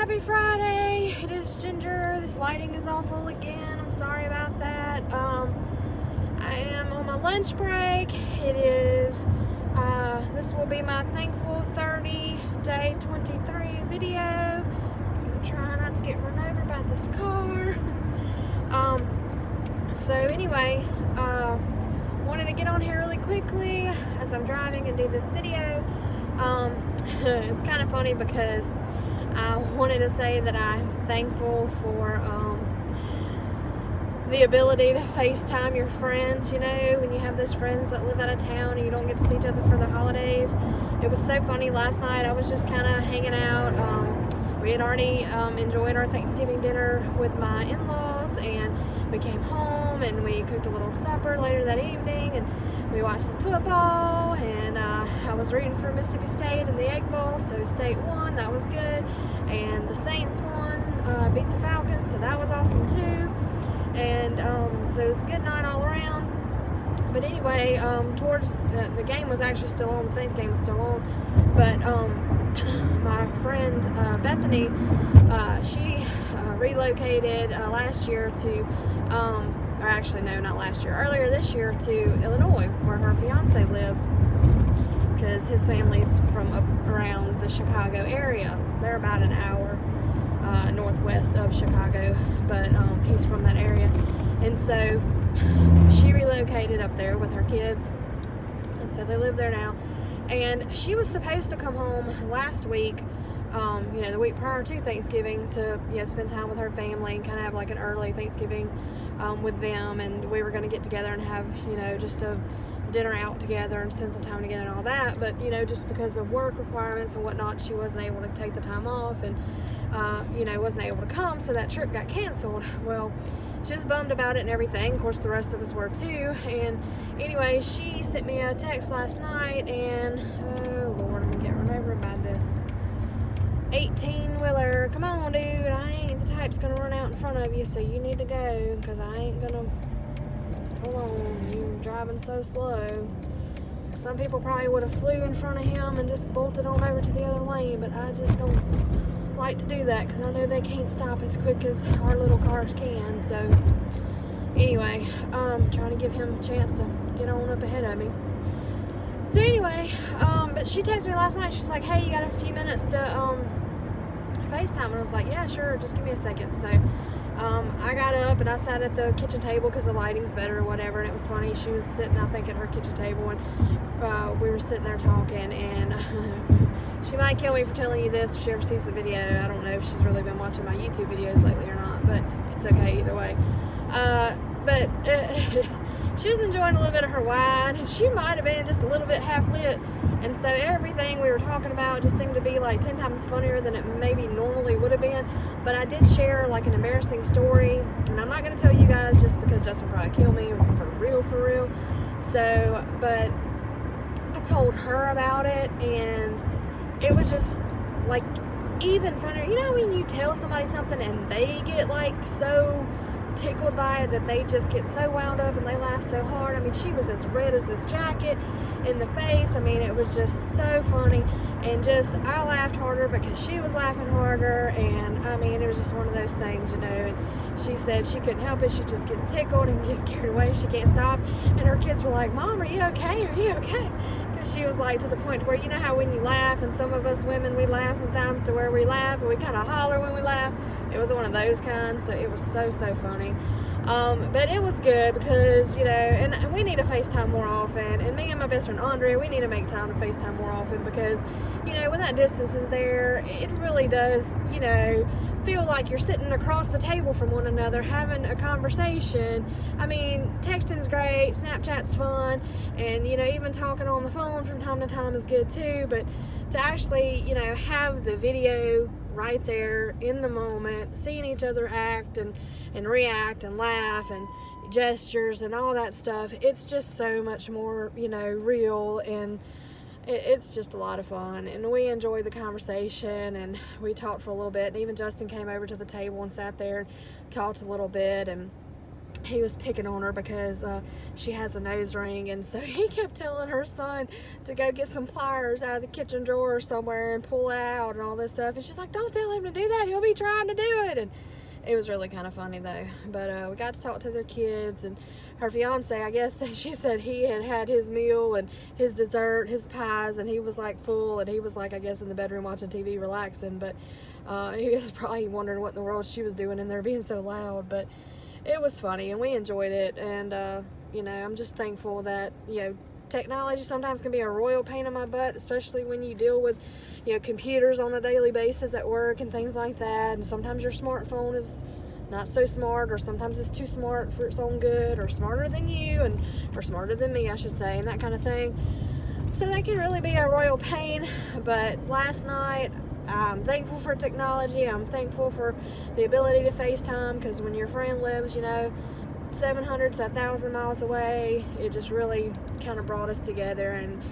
Happy Friday. It is Ginger. This lighting is awful again. I'm sorry about that. I am on my lunch break. It is, this will be my thankful 30 day 23 video. I'm gonna try not to get run over by this car. So anyway, wanted to get on here really quickly as I'm driving and do this video. It's kind of funny because I wanted to say that I'm thankful for the ability to FaceTime your friends, you know, when you have those friends that live out of town and you don't get to see each other for the holidays. It was so funny last night. I was just kind of hanging out. We had already enjoyed our Thanksgiving dinner with my in-laws, and we came home and we cooked a little supper later that evening, and we watched some football, and I was rooting for Mississippi State in the Egg Bowl, so State won. That was good. And the Saints won, beat the Falcons, so that was awesome too. And so it was a good night all around. But anyway, towards the game was actually still on. The Saints game was still on. But my friend Bethany, she relocated last year to, or actually no, not last year, earlier this year to Illinois, where her fiance lives, because his family's from up around the Chicago area. They're about an hour northwest of Chicago, but he's from that area. And so she relocated up there with her kids, and so they live there now. And she was supposed to come home last week, the week prior to Thanksgiving, to spend time with her family and kind of have like an early Thanksgiving with them. And we were going to get together and have just a dinner out together and spend some time together and all that. But just because of work requirements and whatnot, she wasn't able to take the time off, and wasn't able to come, so that trip got canceled. Well, she was bummed about it and everything. Of course, the rest of us were too. And anyway, she sent me a text last night, and oh Lord, I'm gonna get run over by this 18-wheeler. Come on, dude, I ain't the type's gonna run out in front of you, so you need to go, because I ain't gonna. Hold on, you're driving so slow. Some people probably would have flew in front of him and just bolted on over to the other lane, but I just don't like to do that, because I know they can't stop as quick as our little cars can. So anyway, trying to give him a chance to get on up ahead of me. So anyway, but she texted me last night. She's like, hey, you got a few minutes to FaceTime? And I was like, yeah, sure, just give me a second. So I got up and I sat at the kitchen table because the lighting's better or whatever. And it was funny, she was sitting, I think, at her kitchen table, and we were sitting there talking, and she might kill me for telling you this if she ever sees the video. I don't know if she's really been watching my YouTube videos lately or not, but it's okay either way. But she was enjoying a little bit of her wine, and she might have been just a little bit half lit, and so everything we were talking about just seemed to be like 10 times funnier than it maybe normally would have been. But I did share like an embarrassing story, and I'm not going to tell you guys just because Justin would probably kill me for real. So, but I told her about it, and it was just like even funnier. You know when you tell somebody something and they get like so tickled by it that they just get so wound up and they laugh so hard. I mean, she was as red as this jacket in the face. I mean, it was just so funny, and just I laughed harder because she was laughing harder. And I mean, it was just one of those things, and she said she couldn't help it. She just gets tickled and gets carried away. She can't stop. And her kids were like, Mom, are you okay? Are you okay? Because she was like to the point where, you know how when you laugh, and some of us women, we laugh sometimes to where we laugh and we kind of holler when we laugh. It was one of those kinds. So it was so funny. But it was good because, and we need to FaceTime more often. And me and my best friend Andrea, we need to make time to FaceTime more often because, when that distance is there, it really does, feel like you're sitting across the table from one another having a conversation. I mean, texting's great, Snapchat's fun, and, even talking on the phone from time to time is good too. But to actually, have the video right there in the moment, seeing each other act and react and laugh and gestures and all that stuff, it's just so much more, real, and it's just a lot of fun. And we enjoyed the conversation, and we talked for a little bit, and even Justin came over to the table and sat there and talked a little bit. And he was picking on her because she has a nose ring, and so he kept telling her son to go get some pliers out of the kitchen drawer somewhere and pull it out and all this stuff, and she's like, don't tell him to do that, he'll be trying to do it. And it was really kind of funny though. But we got to talk to their kids, and her fiance, I guess, she said he had his meal and his dessert, his pies, and he was like full, and he was like, I guess, in the bedroom watching TV relaxing. But he was probably wondering what in the world she was doing in there being so loud. But it was funny, and we enjoyed it. And you know, I'm just thankful that, you know, technology sometimes can be a royal pain in my butt, especially when you deal with, you know, computers on a daily basis at work and things like that. And sometimes your smartphone is not so smart, or sometimes it's too smart for its own good, or smarter than you, and or smarter than me, I should say, and that kind of thing. So that can really be a royal pain. But last night, I'm thankful for technology. I'm thankful for the ability to FaceTime, because when your friend lives, you know, 700 to 1,000 miles away, it just really kind of brought us together and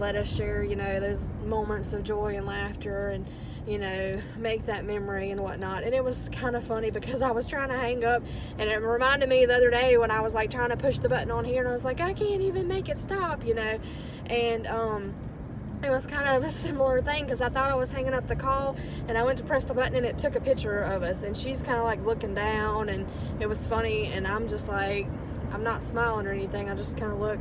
let us share, you know, those moments of joy and laughter, and, you know, make that memory and whatnot. And it was kind of funny because I was trying to hang up, and it reminded me the other day when I was like trying to push the button on here, and I was like, I can't even make it stop, you know. And it was kind of a similar thing, because I thought I was hanging up the call, and I went to press the button, and it took a picture of us, and she's kind of like looking down, and it was funny. And I'm just like, I'm not smiling or anything, I just kind of look,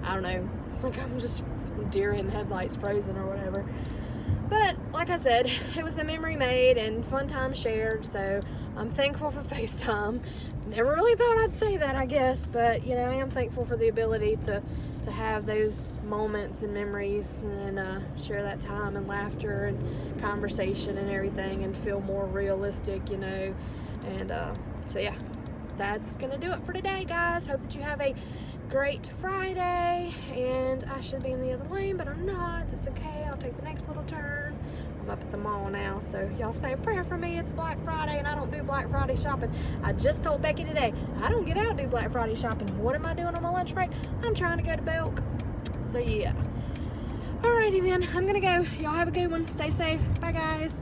I don't know, like I'm just deer in headlights frozen or whatever. But like I said, it was a memory made and fun time shared, so I'm thankful for FaceTime. Never really thought I'd say that, I guess, but you know, I am thankful for the ability to have those moments and memories, and share that time and laughter and conversation and everything, and feel more realistic, you know. And so yeah, that's gonna do it for today, guys. Hope that you have a great Friday. And I should be in the other lane, but I'm not. That's okay, I'll take the next little turn. I'm up at the mall now, so y'all say a prayer for me. It's Black Friday, and I don't do Black Friday shopping. I just told Becky today, I don't get out and do Black Friday shopping. What am I doing on my lunch break? I'm trying to go to Belk. So yeah. Alrighty then, I'm gonna go. Y'all have a good one. Stay safe. Bye, guys.